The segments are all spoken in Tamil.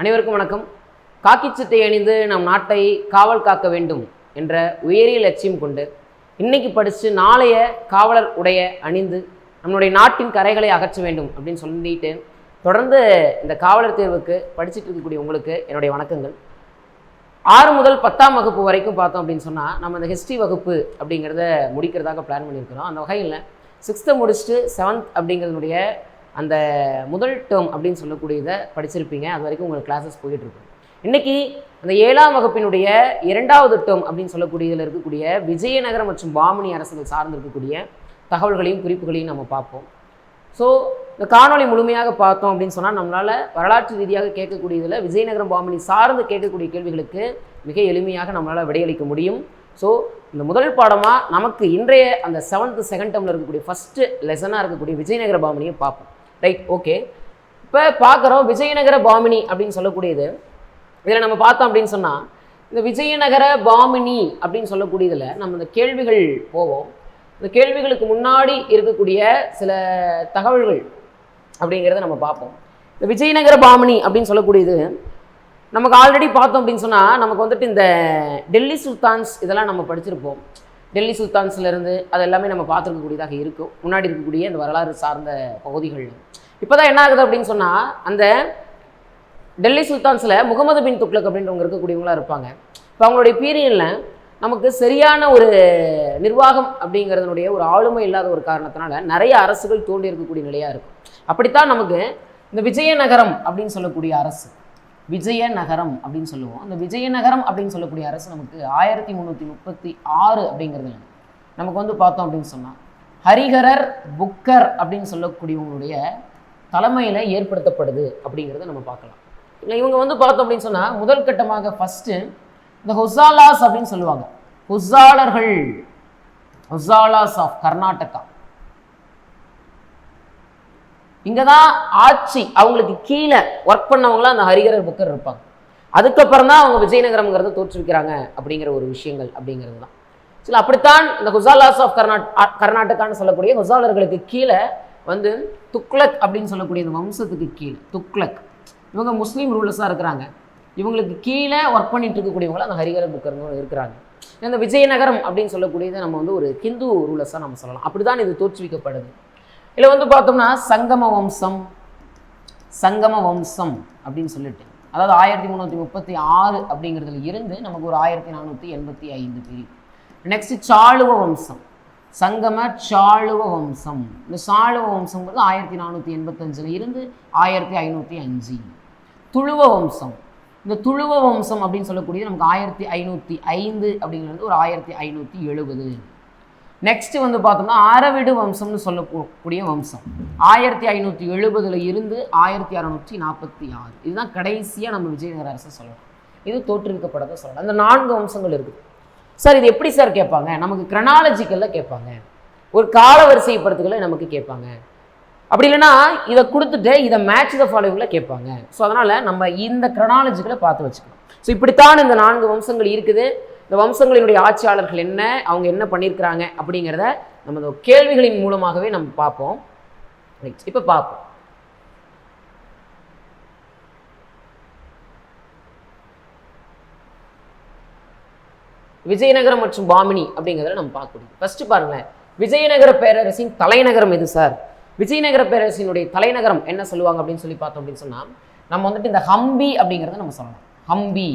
அனைவருக்கும் வணக்கம். காக்கி சட்டை அணிந்து நம் நாட்டை காவல் காக்க வேண்டும் என்ற உயரிய லட்சியம் கொண்டு இன்னைக்கு படித்து நாளைய காவலர் உடைய அணிந்து நம்மளுடைய நாட்டின் கரைகளை அகற்ற வேண்டும் அப்படின்னு சொல்லிட்டு தொடர்ந்து இந்த காவலர் தேர்வுக்கு படிச்சுட்டு இருக்கக்கூடிய உங்களுக்கு என்னுடைய வணக்கங்கள். 6 முதல் 10ஆம் வகுப்பு வரைக்கும் பார்த்தோம் அப்படின்னு சொன்னால் நம்ம இந்த ஹிஸ்ட்ரி வகுப்பு அப்படிங்கிறத முடிக்கிறதாக பிளான் பண்ணியிருக்கிறோம். அந்த வகையில் 6th முடிச்சுட்டு 7th அப்படிங்கிறதுடைய அந்த முதல் டேர்ம் அப்படின்னு சொல்லக்கூடியதை படிச்சிருப்பீங்க. அது வரைக்கும் உங்களுக்கு கிளாஸஸ் போயிட்டுருக்கும். இன்றைக்கி அந்த 7ஆம் வகுப்பினுடைய 2வது டேர்ம் அப்படின்னு சொல்லக்கூடியதில் இருக்கக்கூடிய விஜயநகரம் மற்றும் பாமினி அரசுகள் சார்ந்து இருக்கக்கூடிய தகவல்களையும் குறிப்புகளையும் நம்ம பார்ப்போம். ஸோ இந்த காணொலி முழுமையாக பார்த்தோம் அப்படின்னு சொன்னால் நம்மளால் வரலாற்று ரீதியாக கேட்கக்கூடியதில் விஜயநகரம் பாமினி சார்ந்து கேட்கக்கூடிய கேள்விகளுக்கு மிக எளிமையாக நம்மளால் விடையளிக்க முடியும். ஸோ இந்த முதல் பாடமாக நமக்கு இன்றைய அந்த 7th செகண்ட் டேர்மில் இருக்கக்கூடிய ஃபஸ்ட்டு லெசனாக இருக்கக்கூடிய விஜயநகர பாமினியை பார்ப்போம். Right, okay. இப்போ பார்க்குறோம் விஜயநகர பாமினி அப்படின்னு சொல்லக்கூடியது. இதில் நம்ம பார்த்தோம் அப்படின்னு சொன்னால் இந்த விஜயநகர பாமினி அப்படின்னு சொல்லக்கூடியதில் நம்ம இந்த கேள்விகள் போவோம். இந்த கேள்விகளுக்கு முன்னாடி இருக்கக்கூடிய சில தகவல்கள் அப்படிங்கிறத நம்ம பார்ப்போம். இந்த விஜயநகர பாமினி அப்படின்னு சொல்லக்கூடியது நமக்கு ஆல்ரெடி பார்த்தோம் அப்படின்னு சொன்னால் நமக்கு வந்துட்டு இந்த டெல்லி சுல்தான்ஸ் இதெல்லாம் நம்ம படிச்சிருப்போம். டெல்லி சுல்தான்ஸ்லேருந்து அது எல்லாமே நம்ம பார்த்துருக்கக்கூடியதாக இருக்கும் முன்னாடி இருக்கக்கூடிய இந்த வரலாறு சார்ந்த பகுதிகள். இப்போ தான் என்ன ஆகுது அப்படின்னு சொன்னால் அந்த டெல்லி சுல்தான்ஸில் முகமது பின் துக்ளக் அப்படின்றவங்க இருக்கக்கூடியவங்களாக இருப்பாங்க. இப்போ அவங்களுடைய பீரியடில் நமக்கு சரியான ஒரு நிர்வாகம் அப்படிங்கிறதுனுடைய ஒரு ஆளுமை இல்லாத ஒரு காரணத்தினால நிறைய அரசுகள் தோண்டி இருக்கக்கூடிய நிலையாக இருக்கும். அப்படித்தான் நமக்கு இந்த விஜயநகரம் அப்படின்னு சொல்லக்கூடிய அரசு, விஜயநகரம் அப்படின்னு சொல்லுவோம். அந்த விஜயநகரம் அப்படின்னு சொல்லக்கூடிய அரசு நமக்கு 1336 அப்படிங்கிறது நமக்கு வந்து பார்த்தோம் அப்படின்னு சொன்னால் ஹரிஹரர் புக்கர் அப்படின்னு சொல்லக்கூடியவங்களுடைய தலைமையில் ஏற்படுத்தப்படுது அப்படிங்கிறத நம்ம பார்க்கலாம். இல்லை, இவங்க வந்து பார்த்தோம் அப்படின்னு சொன்னால் முதல் கட்டமாக ஃபஸ்ட்டு இந்த ஹொசாலாஸ் அப்படின்னு சொல்லுவாங்க. ஹொசாலர்கள், ஹொசாலாஸ் ஆஃப் கர்நாடகா. இங்கே தான் ஆட்சி அவங்களுக்கு கீழே ஒர்க் பண்ணவங்களாம் அந்த ஹரிஹரர் புக்கர் இருப்பாங்க. அதுக்கப்புறம் தான் அவங்க விஜயநகரம்ங்கிறத தோற்றுவிக்கிறாங்க அப்படிங்கிற ஒரு விஷயங்கள் அப்படிங்கிறது தான். சரி, அப்படித்தான் இந்த ஹொசாலாஸ் ஆஃப் கர்நாடகான்னு சொல்லக்கூடிய ஹொசாலர்களுக்கு கீழே வந்து துக்ளக் அப்படின்னு சொல்லக்கூடிய இந்த வம்சத்துக்கு கீழே துக்ளக், இவங்க முஸ்லீம் ரூலர்ஸாக இருக்கிறாங்க. இவங்களுக்கு கீழே ஒர்க் பண்ணிட்டு இருக்கக்கூடியவங்களும் அந்த ஹரிஹரர் புக்கர்னு இருக்கிறாங்க. இந்த விஜயநகரம் அப்படின்னு சொல்லக்கூடியதை நம்ம வந்து ஒரு ஹிந்து ரூலர்ஸாக நம்ம சொல்லலாம். அப்படி தான் இது தோற்றுவிக்கப்படுது. இதில் வந்து பார்த்தோம்னா சங்கம வம்சம் அப்படின்னு சொல்லிட்டு, அதாவது 1336 அப்படிங்கிறதுல இருந்து நமக்கு ஒரு 1485 பிரிவு. நெக்ஸ்ட் சாளுவ வம்சம், சங்கம சாளுவ வம்சம். இந்த சாளுவ வம்சங்கிறது 1485 இருந்து 1505. துளுவ வம்சம், இந்த துளுவ வம்சம் அப்படின்னு சொல்லக்கூடிய நமக்கு 1505 அப்படிங்கிறது ஒரு 1570. நெக்ஸ்ட் வந்து பார்த்தோம்னா அரவிடு வம்சம்னு சொல்லக்கூடிய வம்சம் 1570 இருந்து 1646. இதுதான் கடைசியாக நம்ம விஜயநகர அரசை சொல்லலாம். இது தோற்றுவிக்கப்படதை சொல்லலாம். அந்த 4 வம்சங்கள் இருக்குது. சார் இது எப்படி சார் கேட்பாங்க? நமக்கு கிரனாலஜிக்கலில் கேட்பாங்க, ஒரு கால வரிசைப்படுத்துக்களை நமக்கு கேட்பாங்க. அப்படி இல்லைன்னா இதை கொடுத்துட்டு இதை மேட்ச் த ஃபாலோவிங்கில் கேட்பாங்க. ஸோ அதனால் நம்ம இந்த கிரனாலஜிக்கலை பார்த்து வச்சுக்கணும். ஸோ இப்படித்தான் இந்த 4 வம்சங்கள் இருக்குது. இந்த வம்சங்களினுடைய ஆட்சியாளர்கள் என்ன, அவங்க என்ன பண்ணியிருக்கிறாங்க அப்படிங்கிறத நம்ம இந்த கேள்விகளின் மூலமாகவே நம்ம பார்ப்போம். ரைட், இப்போ பார்ப்போம். விஜயநகரம் மற்றும் பாமினி அப்படிங்கிறத நம்ம பார்க்கணும். ஃபர்ஸ்ட் பாருங்களேன், விஜயநகர பேரரசின் தலைநகரம் எது சார்? விஜயநகர பேரரசினுடைய தலைநகரம் என்ன சொல்லுவாங்க அப்படின்னு சொல்லி பார்த்தோம் அப்படின்னு சொன்னால் நம்ம வந்துட்டு இந்த ஹம்பி அப்படிங்கிறத நம்ம சொல்லலாம். ஹம்பி.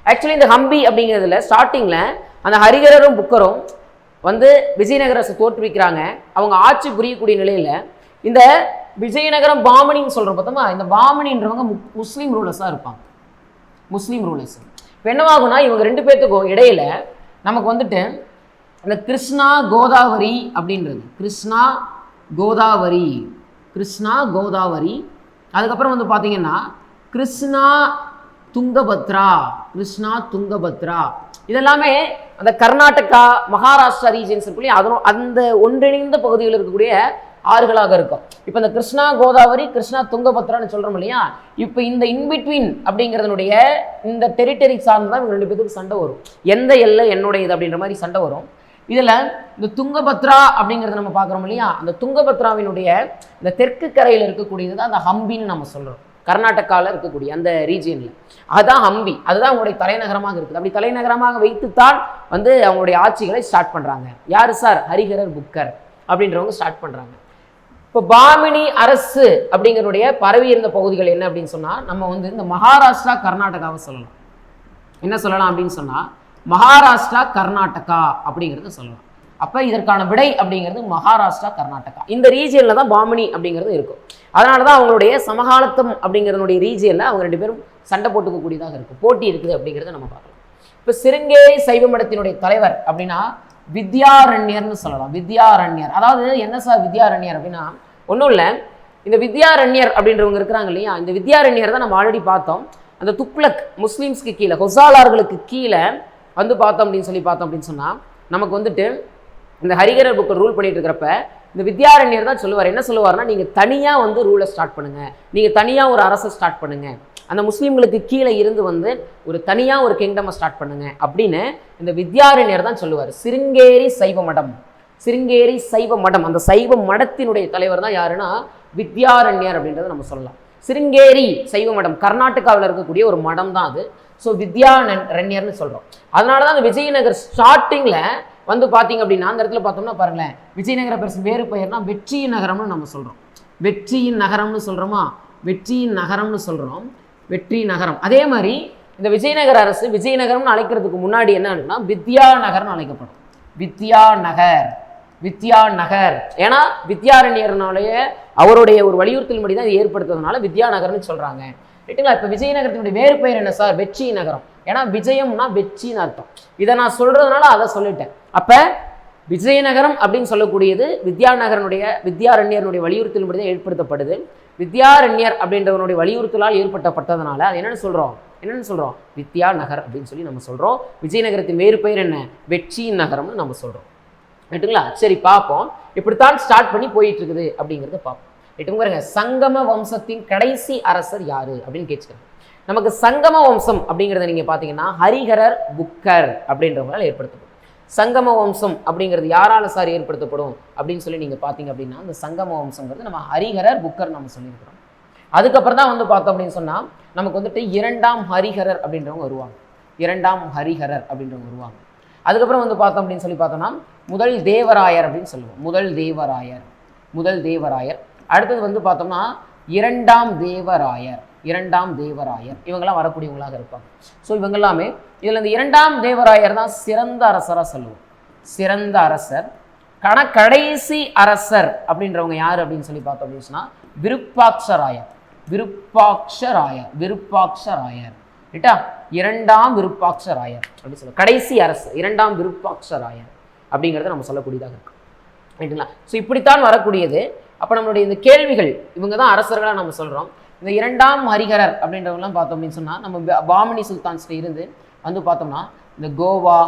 ஆக்சுவலி இந்த ஹம்பி அப்படிங்கிறதுல ஸ்டார்டிங்கில் அந்த ஹரிஹரரும் புக்கரும் வந்து விஜயநகர அரசு தோற்றுவிக்கிறாங்க. அவங்க ஆட்சி புரியக்கூடிய நிலையில் இந்த விஜயநகரம் பாமினின்னு சொல்கிறோம் பார்த்தோமா, இந்த பாமினின்றவங்க முஸ்லீம் ரூலர்ஸாக இருப்பாங்க. முஸ்லீம் ரூலர்ஸ். இப்போ என்னவாகும்னா இவங்க 2 பேர்த்துக்கும் இடையில நமக்கு வந்துட்டு இந்த கிருஷ்ணா கோதாவரி அப்படின்றது, கிருஷ்ணா கோதாவரி, அதுக்கப்புறம் வந்து பார்த்தீங்கன்னா கிருஷ்ணா துங்கபத்ரா, இதெல்லாமே அந்த கர்நாடகா மகாராஷ்டிரா ரீஜன்ஸ் இருக்குல்லையே, அந்த ஒன்றிணைந்த பகுதிகளில் இருக்கக்கூடிய ஆறுகளாக இருக்கும். இப்போ இந்த கிருஷ்ணா கோதாவரி, கிருஷ்ணா துங்கபத்ரான்னு சொல்கிறோம் இல்லையா, இப்போ இந்த இன்பிட்வீன் அப்படிங்கிறதுனுடைய இந்த டெரிட்டரி சார்ந்து தான் இவங்க 2 பேருக்கு சண்டை வரும். எந்த எல்லை என்னுடையது அப்படின்ற மாதிரி சண்டை வரும். இதில் இந்த துங்கபத்ரா அப்படிங்கிறத நம்ம பார்க்குறோம் இல்லையா, அந்த துங்கபத்ராவினுடைய இந்த தெற்கு கரையில் இருக்கக்கூடியது தான் அந்த ஹம்பின்னு நம்ம சொல்கிறோம். கர்நாடகாவில் இருக்கக்கூடிய அந்த ரீஜியனில். அதுதான் ஹம்பி, அதுதான் அவங்களுடைய தலைநகரமாக இருக்குது. அப்படி தலைநகரமாக வைத்துத்தான் வந்து அவங்களுடைய ஆட்சிகளை ஸ்டார்ட் பண்ணுறாங்க. யார் சார்? ஹரிஹரர் புக்கர் அப்படின்றவங்க ஸ்டார்ட் பண்ணுறாங்க. இப்போ பாமினி அரசு அப்படிங்கிறனுடைய பரவி இருந்த பகுதிகள் என்ன அப்படின்னு சொன்னால், நம்ம வந்து இந்த மகாராஷ்டிரா கர்நாடகாவை சொல்லலாம். என்ன சொல்லலாம் அப்படின்னு சொன்னால், மகாராஷ்டிரா கர்நாடகா அப்படிங்கிறத சொல்லலாம். அப்போ இதற்கான விடை அப்படிங்கிறது மகாராஷ்டிரா கர்நாடகா. இந்த ரீஜியனில் தான் பாமினி அப்படிங்கிறது இருக்கும். அதனால தான் அவங்களுடைய சமகாலத்தம் அப்படிங்கிறனுடைய ரீஜியனில் அவங்க 2 பேரும் சண்டை போட்டுக்கக்கூடியதாக இருக்கும், போட்டி இருக்குது அப்படிங்கிறத நம்ம பார்க்கலாம். இப்போ சிருங்கேரி சைவ மடத்தினுடைய தலைவர் அப்படின்னா வித்யாரண்யர்னு சொல்லலாம். வித்யாரண்யர், அதாவது என்ன சார் வித்யாரண்யர் அப்படின்னா ஒன்றும் இல்லை, இந்த வித்யாரண்யர் அப்படின்றவங்க இருக்கிறாங்க இல்லையா, இந்த வித்யாரண்யர் தான் நம்ம ஆல்ரெடி பார்த்தோம். அந்த துக்ளக் முஸ்லீம்ஸ்க்கு கீழே, ஹொசாலார்களுக்கு கீழே வந்து பார்த்தோம் அப்படின்னு சொன்னால், நமக்கு வந்துட்டு இந்த ஹரிஹரர் புக்கர் ரூல் பண்ணிட்டு இருக்கிறப்ப இந்த வித்யாரண்யர் தான் சொல்லுவார். என்ன சொல்லுவார்னா, நீங்கள் தனியாக வந்து ரூலை ஸ்டார்ட் பண்ணுங்க, நீங்கள் தனியாக ஒரு அரசை ஸ்டார்ட் பண்ணுங்க, அந்த முஸ்லீம்களுக்கு கீழே இருந்து வந்து ஒரு தனியாக ஒரு கிங்டமை ஸ்டார்ட் பண்ணுங்க அப்படின்னு இந்த வித்யாரண்யர் தான் சொல்லுவார். சிருங்கேரி சைவ மடம், சிருங்கேரி சைவ மடம், அந்த சைவ மடத்தினுடைய தலைவர் தான் யாருன்னா வித்யாரண்யர் அப்படின்றத நம்ம சொல்லலாம். சிருங்கேரி சைவ மடம் கர்நாடகாவில் இருக்கக்கூடிய ஒரு மடம் தான் அது. ஸோ வித்யாரண்யர்னு சொல்கிறோம். அதனால தான் அந்த விஜயநகர் ஸ்டார்டிங்கில் வந்து பார்த்தீங்க அப்படின்னா அந்த இடத்துல பார்த்தோம்னா பாருங்களேன், விஜயநகர பெருசு வேறு பெயர்னா வெற்றியின் நகரம்னு நம்ம சொல்கிறோம். வெற்றியின் நகரம்னு சொல்கிறோமா, வெற்றியின் நகரம்னு சொல்கிறோம், வெற்றி நகரம். அதே மாதிரி இந்த விஜயநகர அரசு விஜயநகரம்னு அழைக்கிறதுக்கு முன்னாடி என்னன்னா வித்யாநகர்னு அழைக்கப்படும். வித்யாநகர், வித்யாநகர், ஏன்னா வித்யாரண்யர்னாலேய அவருடைய ஒரு வலியுறுத்தல் தான் ஏற்படுத்துறதுனால வித்யாநகர்னு சொல்கிறாங்க. ரைட்டுங்களா? இப்போ விஜயநகரத்தினுடைய வேறு பெயர் என்ன சார்? வெற்றி நகரம். ஏன்னா விஜயம்னா வெற்றின்னு அர்த்தம். இதை நான் சொல்றதுனால அதை சொல்லிட்டேன். அப்போ விஜயநகரம் அப்படின்னு சொல்லக்கூடியது வித்யாரண்யருடைய வலியுறுத்தலின்படி தான் ஏற்படுத்தப்படுது. வித்யாரண்யர் அப்படின்றவனுடைய வலியுறுத்தலால் ஏற்பட்டப்பட்டதுனால அது என்னென்னு சொல்கிறோம்? வித்யாநகர் அப்படின்னு சொல்லி நம்ம சொல்கிறோம். விஜயநகரத்தின் வேறு பெயர் என்ன? வெற்றியின் நகரம்னு நம்ம சொல்கிறோம். ரைட்டுங்களா? சரி, பார்ப்போம் இப்படித்தான் ஸ்டார்ட் பண்ணி போயிட்டு இருக்குது அப்படிங்கிறத பார்ப்போம். ரைட்டுங்க? சங்கம வம்சத்தின் கடைசி அரசர் யாரு அப்படின்னு கேட்குறேன். நமக்கு சங்கம வம்சம் அப்படிங்கிறத நீங்கள் பார்த்தீங்கன்னா ஹரிஹரர் புக்கர் அப்படின்றவங்களால் ஏற்படுத்தப்படும். சங்கம வம்சம் அப்படிங்கிறது யாரால சார் ஏற்படுத்தப்படும் அப்படின்னு சொல்லி நீங்கள் பார்த்தீங்க அப்படின்னா, இந்த சங்கம வம்சங்கிறது நம்ம ஹரிஹரர் புக்கர் நம்ம சொல்லியிருக்கிறோம். அதுக்கப்புறம் தான் வந்து பார்த்தோம் அப்படின்னு சொன்னால் நமக்கு வந்துட்டு 2ஆம் ஹரிஹரர் அப்படின்றவங்க வருவாங்க. 2ஆம் ஹரிஹரர் அப்படின்றவங்க வருவாங்க. அதுக்கப்புறம் வந்து பார்த்தோம் அப்படின்னு சொல்லி பார்த்தோம்னா முதல் தேவராயர் அப்படின்னு சொல்லுவோம். முதல் தேவராயர். அடுத்தது வந்து பார்த்தோம்னா 2ஆம் தேவராயர். இவங்கெல்லாம் வரக்கூடியவங்களாக இருப்பாங்க. ஸோ இவங்க எல்லாமே இதில் இந்த 2ஆம் தேவராயர் தான் சிறந்த அரசராக சொல்லுவோம். சிறந்த அரசர். கடைசி அரசர் அப்படின்றவங்க யார் அப்படின்னு சொல்லி பார்த்தோம் அப்படின்னு சொன்னால் விருப்பாட்சராயர். ரைட்டா? 2ஆம் விருப்பாட்சராயர் அப்படின்னு சொல்லுவோம். கடைசி அரசர் 2ஆம் விருப்பாட்சராயர் அப்படிங்கிறத நம்ம சொல்லக்கூடியதாக இருக்கும். ரைட்டுங்களா? ஸோ இப்படித்தான் வரக்கூடியது. அப்போ நம்மளுடைய இந்த கேள்விகள் இவங்க தான் அரசர்களாக நம்ம சொல்கிறோம். இந்த 2ஆம் ஹரிஹரர் அப்படின்றவங்கலாம் பார்த்தோம் அப்படின்னு சொன்னால் நம்ம பாமினி சுல்தான்ஸ்ட இருந்து வந்து பார்த்தோம்னா இந்த கோவா,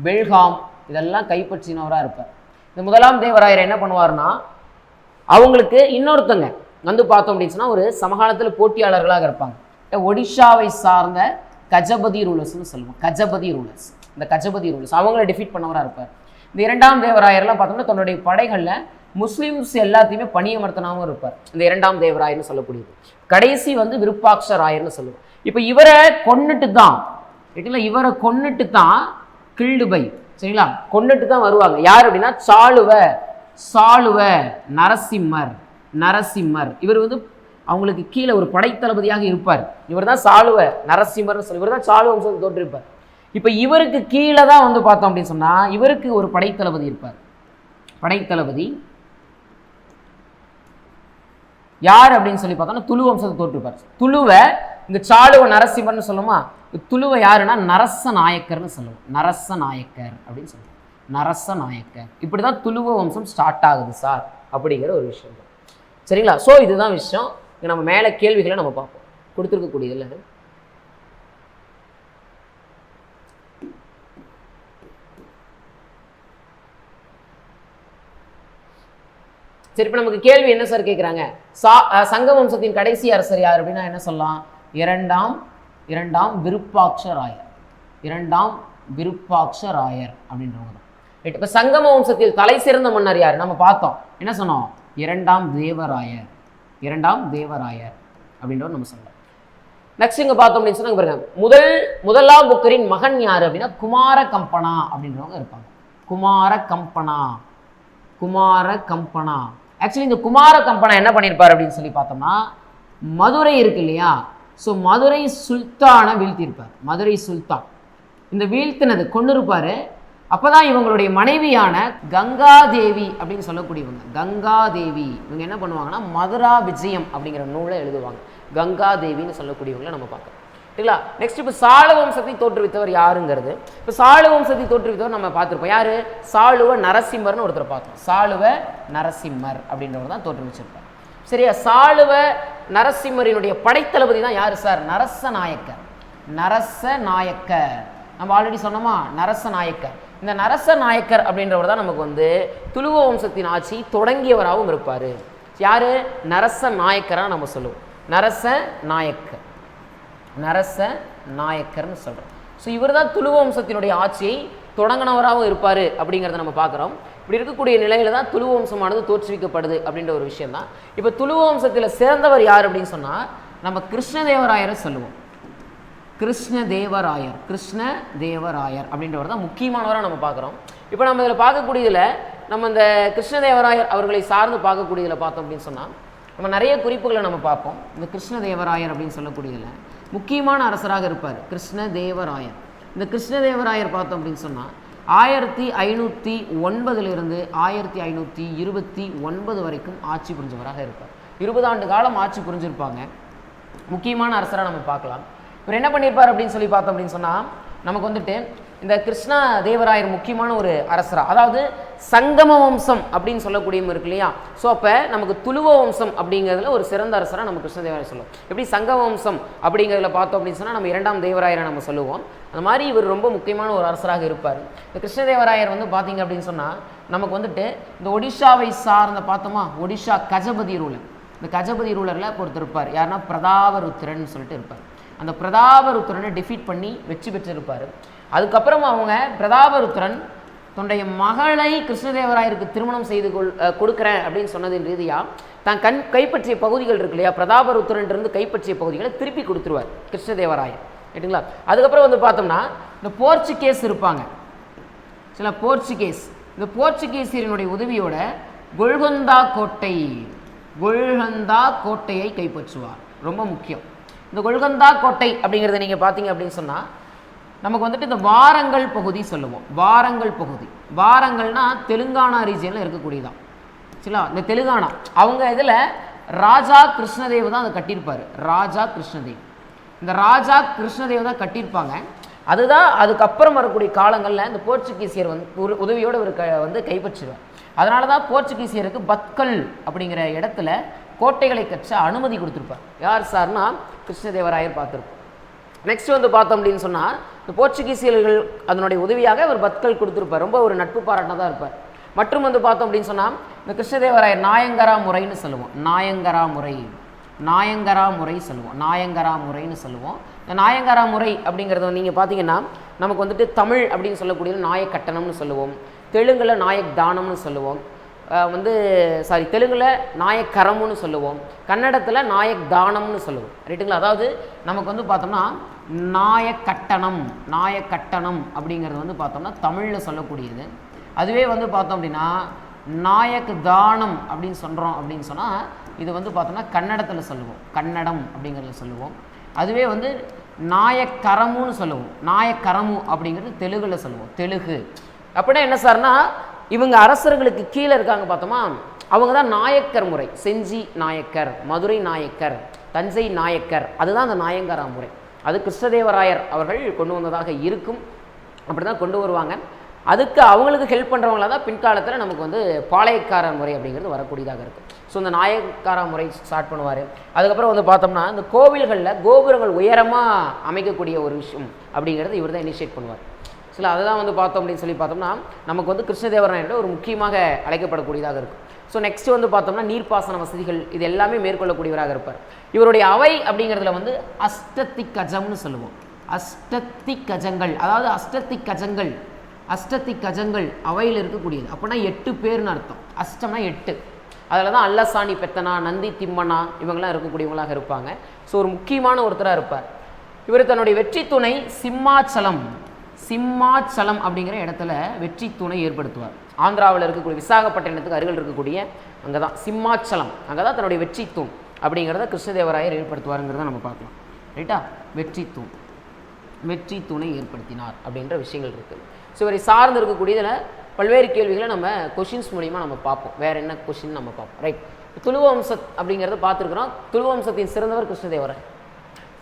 பெல்காம் இதெல்லாம் கைப்பற்றினவராக இருப்பார். இந்த முதலாம் தேவராயர் என்ன பண்ணுவார்னா, அவங்களுக்கு இன்னொருத்தங்க வந்து பார்த்தோம் அப்படின்னு சொன்னால் ஒரு சமகாலத்தில் போட்டியாளர்களாக இருப்பாங்க. ஒடிஷாவை சார்ந்த கஜபதி ரூலர்ஸ்னு சொல்லுவோம். இந்த கஜபதி ரூலர்ஸ் அவங்கள டிஃபீட் பண்ணவராக இருப்பார். இந்த 2ஆம் தேவராயர்லாம் பார்த்தோம்னா தன்னுடைய படைகளில் முஸ்லீம்ஸ் எல்லாத்தையுமே பணியமர்த்தனாகவும் இருப்பார். இந்த 2ஆம் தேவராயர்னு சொல்லக்கூடியது. கடைசி வந்து விருப்பாட்சராயர்னு சொல்லுவோம். இப்போ இவரை கொன்னுட்டு தான் கில்டுபை, சரிங்களா, கொன்னுட்டு தான் வருவாங்க. யார் அப்படின்னா சாளுவ நரசிம்மர். இவர் வந்து அவங்களுக்கு கீழே ஒரு படைத்தளபதியாக இருப்பார். இவர் தான் சாளுவ நரசிம்மர்னு சொல்லி இவர் தான் சாளுவ வம்சத்தை தோற்றிருப்பார். இப்போ இவருக்கு கீழே தான் வந்து பார்த்தோம் அப்படின்னு சொன்னால் இவருக்கு ஒரு படைத்தளபதி இருப்பார். படைத்தளபதி யார் அப்படின்னு சொல்லி பார்த்தோம்னா துளு வம்சத்தை தோற்றிருப்பார். துளுவை இந்த சாளுவ நரசிம்மர்னு சொல்லுமா, துளுவை யாருன்னா நரச நாயக்கர்னு சொல்லுவோம். நரசநாயக்கர் அப்படின்னு சொல்லுவோம். நரசநாயக்கர். இப்படி தான் துளுவ வம்சம் ஸ்டார்ட் ஆகுது சார் அப்படிங்கிற ஒரு விஷயம். சரிங்களா? ஸோ இதுதான் விஷயம். இங்கே நம்ம மேலே கேள்விகளை நம்ம பார்ப்போம். கொடுத்துருக்கக்கூடியதில்லை. சரி, இப்போ நமக்கு கேள்வி என்ன சார் கேட்குறாங்க? சங்க வம்சத்தின் கடைசி அரசர் யார் அப்படின்னா என்ன சொல்லலாம்? இரண்டாம் விருப்பாட்சராயர். 2ஆம் விருப்பாட்சராயர் அப்படின்றவங்க தான். ரைட். இப்போ சங்கம வம்சத்தில் தலை சிறந்த மன்னர் யார் நம்ம பார்த்தோம். என்ன சொன்னோம்? 2ஆம் தேவராயர். அப்படின்றத நம்ம சொல்லலாம். நெக்ஸ்ட் இங்கே பார்த்தோம் அப்படின்னு சொன்னாங்க பாருங்க, முதலாம் புக்கரின் மகன் யார் அப்படின்னா குமார கம்பனா அப்படின்றவங்க இருப்பாங்க. குமார கம்பனா ஆக்சுவலி இந்த குமார கம்பனா என்ன பண்ணியிருப்பார் அப்படின்னு சொல்லி பார்த்தோம்னா, மதுரை இருக்கு இல்லையா, ஸோ மதுரை சுல்தானை வீழ்த்தியிருப்பார். மதுரை சுல்தான் இந்த வீழ்த்தினது கொண்டு இருப்பார். அப்போதான் இவங்களுடைய மனைவியான கங்காதேவி அப்படின்னு சொல்லக்கூடியவங்க, கங்காதேவி இவங்க என்ன பண்ணுவாங்கன்னா மதுரா விஜயம் அப்படிங்கிற நூலை எழுதுவாங்க. கங்காதேவின்னு சொல்லக்கூடியவங்களை நம்ம பார்க்கலாம். சரிங்களா? நெக்ஸ்ட் இப்போ சாள வம்சத்தை தோற்றுவித்தவர் யாருங்கிறது. இப்போ சாள வம்சத்தை தோற்றுவித்தவர் நம்ம பார்த்துருப்போம். யாரு? சாளுவ நரசிம்மர்னு ஒருத்தர் பார்த்தோம். சாளுவ நரசிம்மர் அப்படின்றவர் தான் தோற்றுவிச்சிருப்பார். சரியா? சாளுவ நரசிம்மரினுடைய படைத்தளபதி தான் யாரு சார்? நரசநாயக்கர். நரசநாயக்கர் நம்ம ஆல்ரெடி சொன்னோமா, நரசநாயக்கர். இந்த நரசநாயக்கர் அப்படின்றவர் தான் நமக்கு வந்து துளுவ வம்சத்தின் ஆட்சி தொடங்கியவராகவும் இருப்பார். யாரு? நரசநாயக்கராக நம்ம சொல்லுவோம். நரசநாயக்கர்னு சொல்கிறோம். ஸோ இவர் தான் துளுவ வம்சத்தினுடைய ஆட்சியை தொடங்கினவராகவும் இருப்பார் அப்படிங்கிறத நம்ம பார்க்குறோம். இப்படி இருக்கக்கூடிய நிலையில தான் துளுவ வம்சமானது தோற்றுவிக்கப்படுது அப்படின்ற ஒரு விஷயம் தான். இப்போ துளுவ வம்சத்தில் சிறந்தவர் யார் அப்படின்னு சொன்னால் நம்ம கிருஷ்ணதேவராயரை சொல்லுவோம். கிருஷ்ணதேவராயர் அப்படின்றவர் தான் முக்கியமானவராக நம்ம பார்க்குறோம். இப்போ நம்ம இதில் பார்க்கக்கூடியதில் நம்ம இந்த கிருஷ்ணதேவராயர் அவர்களை சார்ந்து பார்க்கக்கூடியதில் பார்த்தோம் அப்படின்னு சொன்னால் நம்ம நிறைய குறிப்புகளை நம்ம பார்ப்போம். இந்த கிருஷ்ணதேவராயர் அப்படின்னு சொல்லக்கூடியதில் முக்கியமான அரசராக இருப்பார் கிருஷ்ணதேவராயர். இந்த கிருஷ்ணதேவராயர் பார்த்தோம் அப்படின்னு சொன்னால் 1509 1529 வரைக்கும் ஆட்சி புரிஞ்சவராக இருப்பார். 20 ஆண்டு காலம் ஆட்சி புரிஞ்சிருப்பாங்க. முக்கியமான அரசராக நம்ம பார்க்கலாம். இவர் என்ன பண்ணியிருப்பார் அப்படின்னு சொல்லி பார்த்தோம் அப்படின்னு சொன்னால் நமக்கு வந்துட்டு இந்த கிருஷ்ண தேவராயர் முக்கியமான ஒரு அரசரா, அதாவது சங்கம வம்சம் அப்படின்னு சொல்லக்கூடியவங்க இருக்கு இல்லையா. ஸோ அப்போ நமக்கு துளுவ வம்சம் அப்படிங்கிறதுல ஒரு சிறந்த அரசராக நம்ம கிருஷ்ணதேவராயர் சொல்லுவோம். எப்படி சங்கம வம்சம் அப்படிங்கிறதுல பார்த்தோம் அப்படின்னு சொன்னால் நம்ம 2ஆம் தேவராயரை நம்ம சொல்லுவோம். அந்த மாதிரி இவர் ரொம்ப முக்கியமான ஒரு அரசராக இருப்பார். இந்த கிருஷ்ணதேவராயர் வந்து பார்த்தீங்க அப்படின்னு சொன்னால் நமக்கு வந்துட்டு இந்த ஒடிஷாவை சார்ந்த பார்த்தோமா, ஒடிஷா கஜபதி ரூலர். இந்த கஜபதி ரூலரில் ஒருத்தர் இருப்பார். யாருன்னா பிரதாபருத்திரன் சொல்லிட்டு இருப்பார். அந்த பிரதாபருத்திரனை டிஃபீட் பண்ணி வெற்றி பெற்றிருப்பார். அதுக்கப்புறம் அவங்க பிரதாபருத்திரன் தன்னுடைய மகளை கிருஷ்ணதேவராயருக்கு திருமணம் செய்து கொடுக்குறேன் அப்படின்னு சொன்னதின் ரீதியாக தான் கைப்பற்றிய பகுதிகள் இருக்கு இல்லையா, பிரதாபருத்திரன் இருந்து கைப்பற்றிய பகுதிகளை திருப்பி கொடுத்துருவார் கிருஷ்ணதேவராயர். ரைட்டுங்களா? அதுக்கப்புறம் வந்து பார்த்தோம்னா இந்த போர்ச்சுகேஸ் இருப்பாங்க, சில போர்ச்சுகேஸ். இந்த போர்ச்சுகீசியரினுடைய உதவியோட கொல்கொந்தா கோட்டையை கைப்பற்றுவார். ரொம்ப முக்கியம். இந்த கொல்கொந்தா கோட்டை அப்படிங்கிறத நீங்கள் பார்த்தீங்க அப்படின்னு சொன்னால் நமக்கு வந்துட்டு இந்த வாரங்கல் பகுதி சொல்லுவோம். வாரங்கள்னா தெலுங்கானா ரீஜியனில் இருக்கக்கூடியதான். சரிங்களா? இந்த தெலுங்கானா அவங்க இதில் ராஜா கிருஷ்ணதேவ் தான் அதை கட்டியிருப்பார். இந்த ராஜா கிருஷ்ணதேவ் தான் கட்டியிருப்பாங்க. அதுதான் அதுக்கப்புறம் வரக்கூடிய காலங்களில் இந்த போர்ச்சுகீசியர் வந்து உதவியோடு இவர் வந்து கைப்பற்றுவார். அதனால தான் போர்ச்சுகீசியருக்கு பத்கல் அப்படிங்கிற இடத்துல கோட்டைகளை கற்ற அனுமதி கொடுத்துருப்பார். யார் சார்னா கிருஷ்ணதேவராயர் பார்த்துருப்போம். நெக்ஸ்ட் வந்து பார்த்தோம் அப்படின்னு சொன்னால் இந்த போர்ச்சுகீசியர்கள் அதனுடைய உதவியாக ஒரு பத்கல் கொடுத்துருப்பார். ரொம்ப ஒரு நட்பு பாராட்டினதாக இருப்பார். மற்றும் வந்து பார்த்தோம் அப்படின்னு சொன்னால் இந்த கிருஷ்ணதேவராயர் நாயங்கரா முறைன்னு சொல்லுவோம். நாயங்கரா முறைன்னு சொல்லுவோம். இந்த நாயங்கரா முறை அப்படிங்கிறத நீங்கள் பார்த்தீங்கன்னா நமக்கு வந்துட்டு தமிழ் அப்படின்னு சொல்லக்கூடியது நாயக் கட்டணம்னு சொல்லுவோம். தெலுங்கில் நாயக் தானம்னு சொல்லுவோம். தெலுங்கில் நாயக் கரம்னு சொல்லுவோம். கன்னடத்தில் நாயக் தானம்னு சொல்லுவோம். ரைட்டுங்களா? அதாவது நமக்கு வந்து பார்த்தோம்னா நாயக் கட்டணம் அப்படிங்கிறது வந்து பார்த்தோம்னா தமிழில் சொல்லக்கூடியது. அதுவே வந்து பார்த்தோம் அப்படின்னா நாயக் தானம் அப்படின்னு சொல்கிறோம் அப்படின்னு சொன்னால் இது வந்து பார்த்தோம்னா கன்னடத்தில் சொல்லுவோம். கன்னடம் அப்படிங்கிறத சொல்லுவோம். அதுவே வந்து நாயக்கரமுன்னு சொல்லுவோம். நாயக்கரமு அப்படிங்கிறது தெலுங்கில் சொல்லுவோம். தெலுங்கு அப்படின்னா என்ன சார்னா இவங்க அரசர்களுக்கு கீழே இருக்காங்க பார்த்தோமா, அவங்க தான் நாயக்கர் முறை. செஞ்சி நாயக்கர், மதுரை நாயக்கர், தஞ்சை நாயக்கர், அதுதான் அந்த நாயங்கரா முறை. அது கிருஷ்ணதேவராயர் அவர்கள் கொண்டு வந்ததாக இருக்கும். அப்படி தான் கொண்டு வருவாங்க. அதுக்கு அவங்களுக்கு ஹெல்ப் பண்ணுறவங்களாக தான் பின்காலத்தில் நமக்கு வந்து பாளையக்கார முறை அப்படிங்கிறது வரக்கூடியதாக இருக்குது. ஸோ இந்த நாயக்கார முறை ஸ்டார்ட் பண்ணுவார். அதுக்கப்புறம் வந்து பார்த்தோம்னா இந்த கோவில்களில் கோபுரங்கள் உயரமாக அமைக்கக்கூடிய ஒரு விஷயம் அப்படிங்கிறது இவர் தான் இனிஷியேட் பண்ணுவார். சில அதை தான் வந்து பார்த்தோம் அப்படின்னு சொல்லி பார்த்தோம்னா நமக்கு வந்து கிருஷ்ணதேவராயர் ஒரு முக்கியமாக அழைக்கப்படக்கூடியதாக இருக்கும். ஸோ நெக்ஸ்ட் வந்து பார்த்தோம்னா நீர்ப்பாசன வசதிகள் இது எல்லாமே மேற்கொள்ளக்கூடியவராக இருப்பார். இவருடைய அவை அப்படிங்கிறதுல வந்து அஷ்டத்திக் கஜம்னு சொல்லுவோம். அஷ்டத்திக் கஜங்கள், அதாவது அஷ்டத்திக் கஜங்கள் அவையில் இருக்கக்கூடியது. அப்படின்னா 8 பேர்னு அர்த்தம். அஷ்டம்னா 8, அதில் தான் அல்லசாணி பெத்தனா, நந்தி திம்மனா இவங்கெல்லாம் இருக்கக்கூடியவங்களாக இருப்பாங்க. ஸோ ஒரு முக்கியமான ஒருத்தராக இருப்பார். இவர் தன்னுடைய வெற்றி துணை சிம்மாச்சலம் அப்படிங்கிற இடத்துல வெற்றி துணை ஏற்படுத்துவார். ஆந்திராவில் இருக்கக்கூடிய விசாகப்பட்டினத்துக்கு அருகில் இருக்கக்கூடிய அங்கே தான் சிம்மாச்சலம், அங்கே தான் தன்னுடைய வெற்றி தூண் அப்படிங்கிறத கிருஷ்ணதேவராயர் ஏற்படுத்துவாருங்கிறத நம்ம பார்க்கலாம். ரைட்டா? வெற்றி தூணை ஏற்படுத்தினார் அப்படின்ற விஷயங்கள் இருக்குது. ஸோ இவரை சார்ந்து இருக்கக்கூடியதில் பல்வேறு கேள்விகளை நம்ம கொஷின்ஸ் மூலிமா நம்ம பார்ப்போம். வேறு என்ன கொஷின் நம்ம பார்ப்போம். ரைட், துளுவம்சத் அப்படிங்கிறத பார்த்துருக்குறோம். துளுவம்சத்தின் சிறந்தவர் கிருஷ்ணதேவராயர்.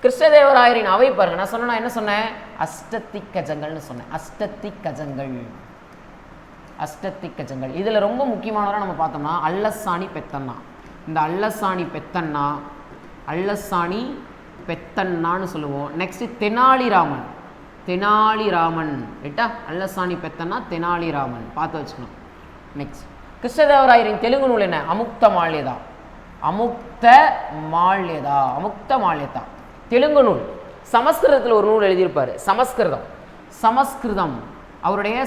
கிருஷ்ணதேவராயரின் அவை பாருங்க, நான் சொன்னேன் என்ன சொன்னேன், அஷ்டதிக்கஜங்கள்னு சொன்னேன். அஷ்டதிக்கஜங்கள் இதில் ரொம்ப முக்கியமானவராக நம்ம பார்த்தோம்னா அல்லசாணி பெத்தண்ணா. இந்த அல்லசாணி பெத்தண்ணான்னு சொல்லுவோம். நெக்ஸ்ட் தெனாலிராமன் ரைட்டா? அல்லசாணி பெத்தண்ணா தெனாலிராமன் பார்த்து வச்சுக்கணும். நெக்ஸ்ட் கிருஷ்ணதேவராயரின் தெலுங்கு நூல் என்ன, அமுக்த மால்யதா தெலுங்கு நூல். சமஸ்கிருதத்தில் ஒரு நூல் எழுதியிருப்பார், சமஸ்கிருதம் இவருடைய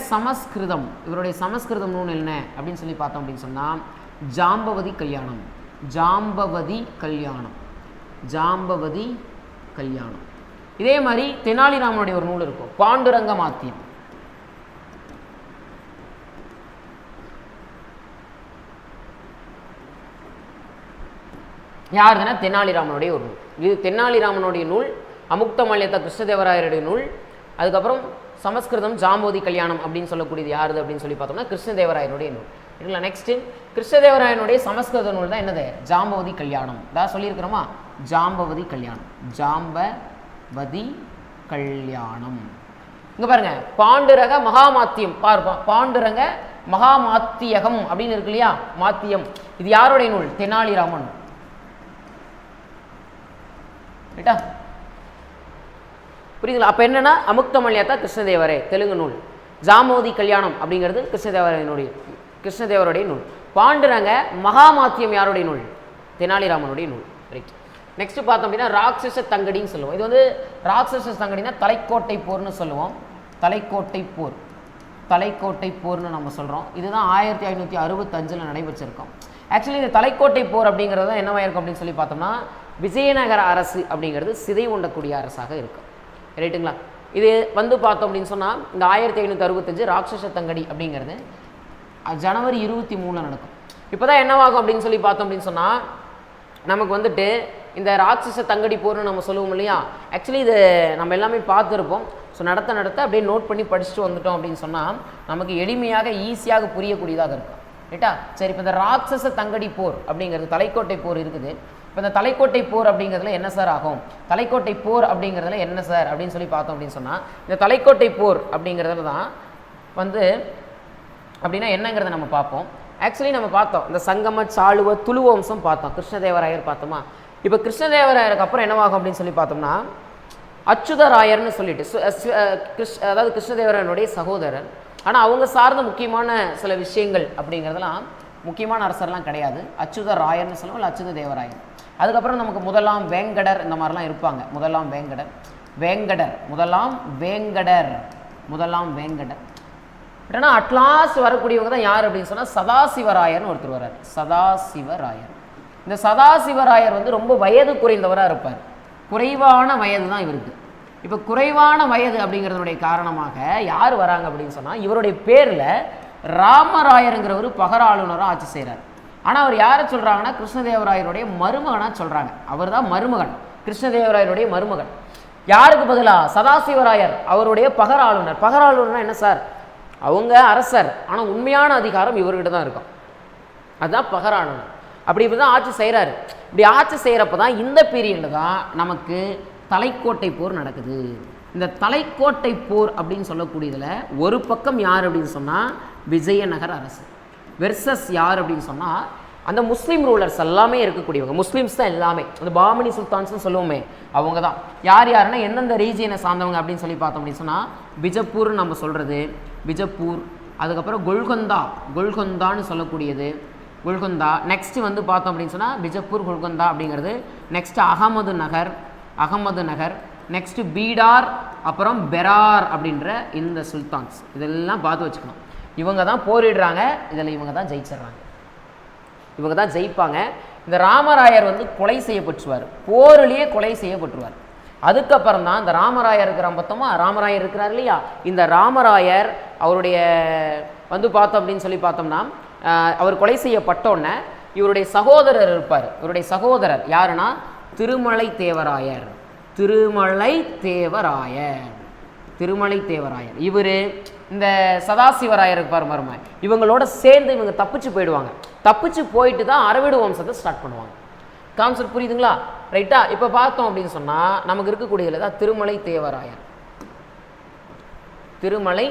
சமஸ்கிருதம் நூல் என்ன அப்படின்னு சொல்லி பார்த்தோம் அப்படின்னு சொன்னால் ஜாம்பவதி கல்யாணம். இதே மாதிரி தெனாலிராமனுடைய ஒரு நூல் இருக்கும், பாண்டுரங்க மாத்தியம். யாருதுன்னா தெனாலிராமனுடைய ஒரு நூல். இது தெனாலிராமனுடைய நூல், அமுக்த மால்யதா கிருஷ்ணதேவராயருடைய நூல். அதுக்கப்புறம் சமஸ்கிருதம் ஜாம்பவதி கல்யாணம் அப்படின்னு சொல்லக்கூடியது யாருது அப்படின்னு சொல்லி பார்த்தோம்னா கிருஷ்ணதேவராயனுடைய நூல். இல்லைங்களா? நெக்ஸ்ட் கிருஷ்ணதேவராயனுடைய சமஸ்கிருத நூல் தான் என்னது, ஜாம்பவதி கல்யாணம். தான் சொல்லியிருக்கிறோமா, ஜாம்பவதி கல்யாணம். இங்க பாருங்க, பாண்டுரக மகாமாத்தியம் பார்ப்போம். பாண்டுரங்க மகாமாத்தியகம் அப்படின்னு இருக்கு இல்லையா, மாத்தியம். இது யாருடைய நூல், தெனாலிராமன். ரைட்டா? புரியுதுங்களா? அப்போ என்னன்னா அமுக்த மால்யதா கிருஷ்ணதேவரே தெலுங்கு நூல், ஜாம்பவதி கல்யாணம் அப்படிங்கிறது கிருஷ்ணதேவருடைய நூல். பாண்டுரங்க மகாமாத்தியம் யாருடைய நூல், தெனாலிராமனுடைய நூல். ரைட். நெக்ஸ்ட் பார்த்தோம் அப்படின்னா ராட்சச தங்கடின்னு சொல்லுவோம். இது வந்து ராட்சச தங்கடினா தலைக்கோட்டை போர்னு சொல்லுவோம். தலைக்கோட்டை போர்னு நம்ம சொல்கிறோம். இதுதான் 1565 நடைபெற்றிருக்கோம். ஆக்சுவலி இந்த தலைக்கோட்டை போர் அப்படிங்கிறது தான் என்னவா இருக்கும் அப்படின்னு சொல்லி பார்த்தோம்னா விஜயநகர அரசு அப்படிங்கிறது சிதை உண்டக்கூடிய அரசாக இருக்கும். ரைட்டுங்களா? இது வந்து பார்த்தோம் அப்படின்னு சொன்னால் இந்த 1565 ராட்சச தங்கடி அப்படிங்கிறது ஜனவரி 23 நடக்கும். இப்போ தான் என்னவாகும் அப்படின்னு சொல்லி பார்த்தோம் அப்படின்னு சொன்னால் நமக்கு வந்துட்டு இந்த ராட்சச தங்கடி போர்னு நம்ம சொல்லுவோம் இல்லையா, ஆக்சுவலி இது நம்ம எல்லாமே பார்த்துருப்போம். ஸோ நடத்த அப்படியே நோட் பண்ணி படிச்சுட்டு வந்துட்டோம் அப்படின்னு சொன்னால் நமக்கு எளிமையாக ஈஸியாக புரியக்கூடியதாக இருக்கும். ரைட்டா? சரி, இப்போ இந்த ராட்சச தங்கடி போர் அப்படிங்கிறது தலைக்கோட்டை போர் இருக்குது. இப்போ இந்த தலைக்கோட்டை போர் அப்படிங்கிறதுல என்ன சார் ஆகும், தலைக்கோட்டை போர் அப்படிங்கிறதுல என்ன சார் அப்படின்னு சொல்லி பார்த்தோம் அப்படின்னு சொன்னால் இந்த தலைக்கோட்டை போர் அப்படிங்கிறதுல தான் வந்து அப்படின்னா என்னங்கிறத நம்ம பார்ப்போம். ஆக்சுவலி நம்ம பார்த்தோம் இந்த சங்கம சாளுவ துளு வம்சம் பார்த்தோம், கிருஷ்ணதேவராயர் பார்த்தோமா. இப்போ கிருஷ்ணதேவராயருக்கு அப்புறம் என்னவாகும் அப்படின்னு சொல்லி பார்த்தோம்னா அச்சுதராயர்னு சொல்லிட்டு அதாவது கிருஷ்ணதேவராயனுடைய சகோதரர். ஆனால் அவங்க சார்ந்த முக்கியமான சில விஷயங்கள் அப்படிங்கிறதெல்லாம் முக்கியமான அரசர்லாம் கிடையாது. அச்சுதராயர்னு சொல்லுவோம், இல்லை அச்சுத தேவராயர். அதுக்கப்புறம் நமக்கு முதலாம் வேங்கடர் இந்த மாதிரிலாம் இருப்பாங்க. முதலாம் வேங்கடர் ஏன்னா அட்லாஸ்ட் வரக்கூடியவங்க தான் யார் அப்படின்னு சொன்னால் சதாசிவராயர்னு ஒருத்தர் வர்றார். சதாசிவராயர். இந்த சதாசிவராயர் வந்து ரொம்ப வயது குறைந்தவராக இருப்பார். குறைவான வயது தான் இவருக்கு. இப்போ குறைவான வயது அப்படிங்கிறதுடைய காரணமாக யார் வராங்க அப்படின்னு சொன்னால் இவருடைய பேரில் ராமராயருங்கிறவர் பகர ஆளுநராக ஆட்சி செய்கிறார். ஆனால் அவர் யாரை சொல்கிறாங்கன்னா கிருஷ்ணதேவராயருடைய மருமகனாக சொல்கிறாங்க. அவர் தான் மருமகன், கிருஷ்ணதேவராயருடைய மருமகன். யாருக்கு பதிலாக சதாசிவராயர் அவருடைய பகர ஆளுநர். பகர ஆளுநர்னா என்ன சார், அவங்க அரசர், ஆனால் உண்மையான அதிகாரம் இவர்கிட்ட தான் இருக்கும். அதுதான் பகர ஆளுநர். அப்படி இப்படி தான் ஆட்சி செய்கிறாரு. இப்படி ஆட்சி செய்கிறப்ப தான் இந்த பீரியடில் தான் நமக்கு தலைக்கோட்டை போர் நடக்குது. இந்த தலைக்கோட்டை போர் அப்படின்னு சொல்லக்கூடியதில் ஒரு பக்கம் யார் அப்படின்னு சொன்னால் விஜயநகர அரசு வெர்சஸ் யார் அப்படின்னு சொன்னால் அந்த முஸ்லீம் ரூலர்ஸ் எல்லாமே இருக்கக்கூடியவங்க, முஸ்லீம்ஸ் தான் எல்லாமே. அந்த பாமனி சுல்தான்ஸ்னு சொல்லுவோமே அவங்க தான். யாருன்னா எந்தெந்த ரீஜியனை சார்ந்தவங்க அப்படின்னு சொல்லி பார்த்தோம் அப்படின்னு சொன்னால் பிஜப்பூர்னு நம்ம சொல்கிறது, பிஜப்பூர். அதுக்கப்புறம் கொல்கொந்தான்னு சொல்லக்கூடியது கொல்கொந்தா. நெக்ஸ்ட்டு வந்து பார்த்தோம் அப்படின்னு சொன்னால் பிஜப்பூர், கொல்கொந்தா அப்படிங்கிறது. நெக்ஸ்ட்டு அகமது நகர். நெக்ஸ்ட்டு பீடார், அப்புறம் பெரார் அப்படின்ற இந்த சுல்தான்ஸ். இதெல்லாம் பார்த்து வச்சுக்கணும். இவங்க தான் போரிடுறாங்க, இதில் இவங்க தான் ஜெயிச்சிடுறாங்க. இவங்க தான் ஜெயிப்பாங்க. இந்த ராமராயர் வந்து கொலை செய்யப்பட்டுருவார், போரிலேயே கொலை செய்யப்பட்டுருவார். அதுக்கப்புறம் தான் இந்த ராமராயர் இருக்கிற மொத்தமாக ராமராயர் இருக்கிறார் இல்லையா, இந்த ராமராயர் அவருடைய வந்து பார்த்தோம் அப்படின்னு சொல்லி பார்த்தோம்னா அவர் கொலை செய்யப்பட்டோன்னே இவருடைய சகோதரர் இருப்பார். இவருடைய சகோதரர் யாருன்னா திருமலை தேவராயர். திருமலை தேவராயர் திருமலை தேவராயர் இவர் இந்த சதாசிவராயர் இருப்பார் மருமை, இவங்களோட சேர்ந்து இவங்க தப்பிச்சு போயிடுவாங்க. தப்பிச்சு போயிட்டு தான் அரவிடு வம்சத்தை ஸ்டார்ட் பண்ணுவாங்க. கான்செப்ட் புரியுதுங்களா? ரைட்டா? இப்போ பார்த்தோம் அப்படின்னு சொன்னால் நமக்கு இருக்கக்கூடியதில் தான் திருமலை தேவராயர். திருமலை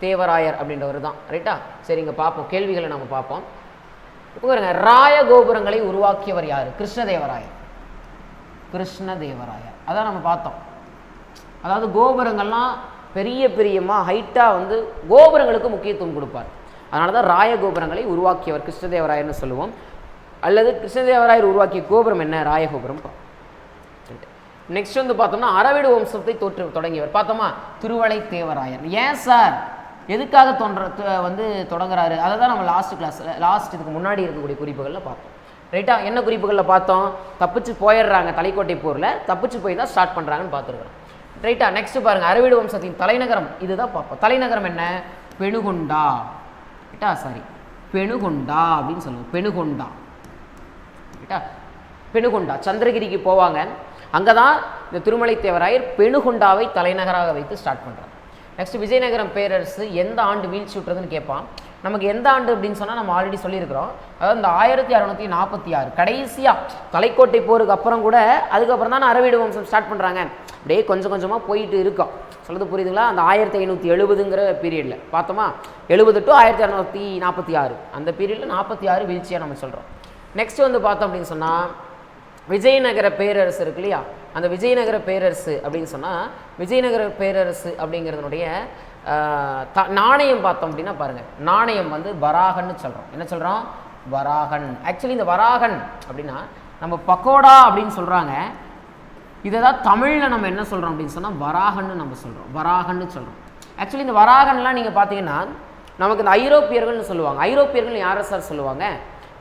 தேவராயர் அப்படின்றவர் தான். ரைட்டா? சரிங்க, பார்ப்போம், கேள்விகளை நம்ம பார்ப்போம். இப்போ பாருங்க, ராய கோபுரங்களை உருவாக்கியவர் யார்? கிருஷ்ணதேவராயர். கிருஷ்ணதேவராயர் அதான் நம்ம பார்த்தோம். அதாவது கோபுரங்கள்லாம் பெரிய பெரியமாக ஹைட்டாக வந்து கோபுரங்களுக்கு முக்கியத்துவம் கொடுப்பார். அதனால தான் ராய கோபுரங்களை உருவாக்கியவர் கிருஷ்ணதேவராயர்னு சொல்லுவோம். அல்லது கிருஷ்ணதேவராயர் உருவாக்கிய கோபுரம் என்ன? ராயகோபுரம். நெக்ஸ்ட் வந்து பார்த்தோம்னா அரவிடு வம்சத்தை தொடங்கியவர் பார்த்தோமா, திருவளை தேவராயர். ஏன் சார் எதுக்காக தொடங்குறாரு? அதை தான் நம்ம லாஸ்ட் இதுக்கு முன்னாடி இருக்கக்கூடிய குறிப்புகளில் பார்த்தோம். ரைட்டா? என்ன குறிப்புகளில் பார்த்தோம்? தப்பிச்சு போயிடுறாங்க, தலைக்கோட்டை போரில் தப்பிச்சு போய் தான் ஸ்டார்ட் பண்ணுறாங்கன்னு பார்த்துருக்குறோம். ரைட்டா? நெக்ஸ்ட் பாருங்கள், அரவிடு வம்சத்தின் தலைநகரம் இதுதான் பார்ப்போம். தலைநகரம் என்ன? பெணுகொண்டா. ரைட்டா? சாரி, பெணுகொண்டா அப்படின்னு சொல்லுவோம். பெணுகொண்டா. ரைட்டா? பெணுகொண்டா சந்திரகிரிக்கு போவாங்க. அங்கே தான் இந்த திருமலை தேவராயர் பெணுகொண்டாவை தலைநகராக வைத்து ஸ்டார்ட் பண்ணுறாங்க. நெக்ஸ்ட் விஜயநகரம் பேரரசு எந்த ஆண்டு வீழ்ச்சி விட்டுறதுன்னு கேட்பான். நமக்கு எந்த ஆண்டு அப்படின்னு சொன்னால் நம்ம ஆல்ரெடி சொல்லியிருக்கிறோம். அதாவது இந்த 1646 கடைசியாக தலைக்கோட்டை போருக்கு அப்புறம் கூட, அதுக்கப்புறம் தான் அரவிடு வம்சம் ஸ்டார்ட் பண்ணுறாங்க. அப்படியே கொஞ்சம் கொஞ்சமாக போயிட்டு இருக்கோம். சொல்கிறது புரியுதுங்களா? அந்த 1570ங்கிற பீரியடில் பார்த்தோமா, 70 to 1646 அந்த பீரியடில் 46 வீழ்ச்சியாக நம்ம சொல்கிறோம். நெக்ஸ்ட் வந்து பார்த்தோம் அப்படின்னு சொன்னால் விஜயநகர பேரரசு இருக்கு இல்லையா, அந்த விஜயநகர பேரரசு அப்படின்னு சொன்னால் விஜயநகர பேரரசு அப்படிங்கிறதுனுடைய நாணயம் பார்த்தோம் அப்படின்னா பாருங்கள், நாணயம் வந்து வராகன்னு சொல்கிறோம். என்ன சொல்கிறோம்? வராகன். ஆக்சுவலி இந்த வராகன் அப்படின்னா நம்ம பக்கோடா அப்படின்னு சொல்கிறாங்க. இதை தான் தமிழில் நம்ம என்ன சொல்கிறோம் அப்படின்னு சொன்னால் வராகன்னு நம்ம சொல்கிறோம். வராகன்னு சொல்கிறோம். ஆக்சுவலி இந்த வராகன்லாம் நீங்கள் பார்த்தீங்கன்னா நமக்கு இந்த ஐரோப்பியர்கள்னு சொல்லுவாங்க. ஐரோப்பியர்கள் யாரை சார் சொல்லுவாங்க?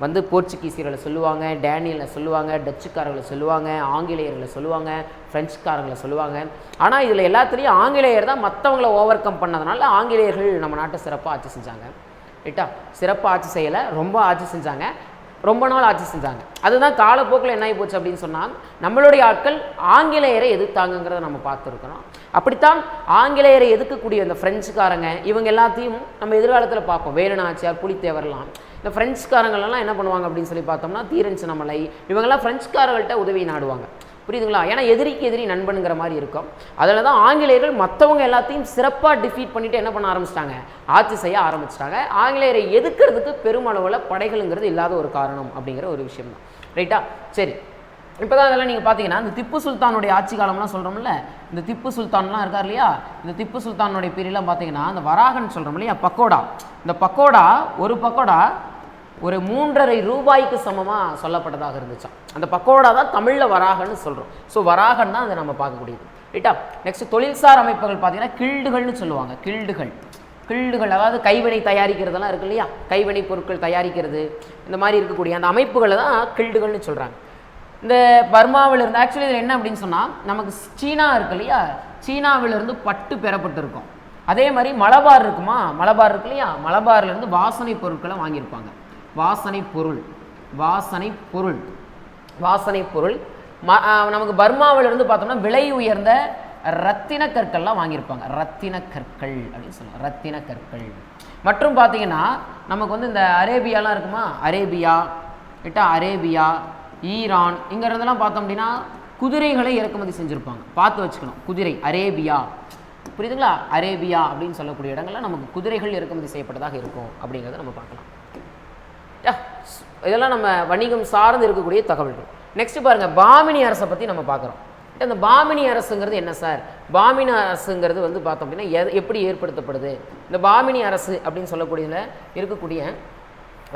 வந்து போர்ச்சுகீசியர்களை சொல்லுவாங்க, டேனியலை சொல்லுவாங்க, டச்சுக்காரர்களை சொல்லுவாங்க, ஆங்கிலேயர்களை சொல்லுவாங்க, ஃப்ரெஞ்சுக்காரர்களை சொல்லுவாங்க. ஆனால் இதில் எல்லாத்துலேயும் ஆங்கிலேயர் தான் மற்றவங்கள ஓவர் கம் பண்ணதுனால ஆங்கிலேயர்கள் நம்ம நாட்டை சிறப்பாக ஆட்சி செஞ்சாங்க. ரைட்டா? சிறப்பாக ஆட்சி செய்யலை, ரொம்ப ஆட்சி செஞ்சாங்க, ரொம்ப நாள் ஆட்சி செஞ்சாங்க. அதுதான் காலப்போக்கில் என்ன ஆகி போச்சு அப்படின்னு சொன்னால் நம்மளுடைய ஆட்கள் ஆங்கிலேயரை எதிர்த்தாங்கிறத நம்ம பார்த்துருக்கிறோம். அப்படித்தான் ஆங்கிலேயரை எதிர்க்கக்கூடிய இந்த ஃப்ரெஞ்சுக்காரங்க இவங்க எல்லாத்தையும் நம்ம எதிர்காலத்தில் பார்ப்போம். வேலுநாச்சியார், புலித்தேவர்லாம் இந்த ஃப்ரெஞ்சுக்காரங்கள்லாம் என்ன பண்ணுவாங்க அப்படின்னு சொல்லி பார்த்தோம்னா தீரன் சின்னமலை இவங்கெல்லாம் ஃப்ரெஞ்சுக்காரர்கள்ட்ட உதவி நாடுவாங்க. புரியுதுங்களா? ஏன்னா எதிரிக்கு எதிரி நண்பனுங்கிற மாதிரி இருக்கும். அதில் தான் ஆங்கிலேயர்கள் மற்றவங்க எல்லாத்தையும் சிறப்பாக டிஃபீட் பண்ணிவிட்டு என்ன பண்ண ஆரம்பிச்சிட்டாங்க? ஆட்சி செய்ய ஆரம்பிச்சிட்டாங்க. ஆங்கிலேயரை எதிர்க்கிறதுக்கு பெருமளவில் படைகளுங்கிறது இல்லாத ஒரு காரணம் அப்படிங்கிற ஒரு விஷயம் தான். ரைட்டா? சரி, இப்போ தான் அதெல்லாம் நீங்கள் பார்த்தீங்கன்னா இந்த திப்பு சுல்தானுடைய ஆட்சி காலம்லாம் சொல்கிறோம்ல, இந்த திப்பு சுல்தான்லாம் இருக்கார் இல்லையா, இந்த திப்பு சுல்தானுடைய பீரியட்லாம் பார்த்தீங்கன்னா இந்த வராகன் சொல்கிறோம் இல்லையா, பக்கோடா. இந்த பக்கோடா ஒரு பக்கோடா ஒரு 3.5 ரூபாய்க்கு சமமாக சொல்லப்பட்டதாக இருந்துச்சான். அந்த பக்கோடா தான் தமிழில் வராகன்னு சொல்கிறோம். ஸோ வராகன் தான் அதை நம்ம பார்க்கக்கூடியது. ரைட்டா? நெக்ஸ்ட் தொழில்சார் அமைப்புகள் பார்த்தீங்கன்னா கில்டுகள்னு சொல்லுவாங்க. கில்டுகள் அதாவது கைவினை தயாரிக்கிறதெல்லாம் இருக்கு இல்லையா, கைவினை பொருட்கள் தயாரிக்கிறது, இந்த மாதிரி இருக்கக்கூடிய அந்த அமைப்புகளை தான் கில்டுகள்னு சொல்கிறாங்க. இந்த பர்மாவிலிருந்து ஆக்சுவலி இதில் என்ன அப்படின்னு சொன்னால் நமக்கு சீனா இருக்கு இல்லையா, சீனாவிலிருந்து பட்டு பெறப்பட்டிருக்கும். அதே மாதிரி மலபார் இருக்குமா, மலபார் இருக்கு இல்லையா, மலபார்லேருந்து வாசனை பொருட்களை வாங்கியிருப்பாங்க. வாசனை பொருள் நமக்கு பர்மாவிலிருந்து பார்த்தோம்னா விலை உயர்ந்த ரத்தின கற்கள்லாம் வாங்கியிருப்பாங்க. ரத்தின கற்கள் அப்படின்னு சொல்லுவாங்க. ரத்தின கற்கள் மற்றும் பார்த்தீங்கன்னா நமக்கு வந்து இந்த அரேபியாலாம் இருக்குமா, அரேபியா ஈரான் இங்கிறதெல்லாம் பார்த்தோம் அப்படின்னா குதிரைகளை இறக்குமதி செஞ்சுருப்பாங்க. பார்த்து வச்சுக்கணும், குதிரை அரேபியா. புரியுதுங்களா? அரேபியா அப்படின்னு சொல்லக்கூடிய இடங்கள்லாம் நமக்கு குதிரைகள் இறக்குமதி செய்யப்பட்டதாக இருக்கும் அப்படிங்கிறத நம்ம பார்க்கலாம். இதெல்லாம் நம்ம வணிகம் சார்ந்து இருக்கக்கூடிய தகவல்கள். நெக்ஸ்ட் பாருங்க, பாமினி அரசை பற்றி நம்ம பார்க்குறோம். இந்த பாமினி அரசுங்கிறது என்ன சார்? பாமினி அரசுங்கிறது வந்து பார்த்தோம் அப்படின்னா எப்படி ஏற்படுத்தப்படுது? இந்த பாமினி அரசு அப்படின்னு சொல்லக்கூடியதில் இருக்கக்கூடிய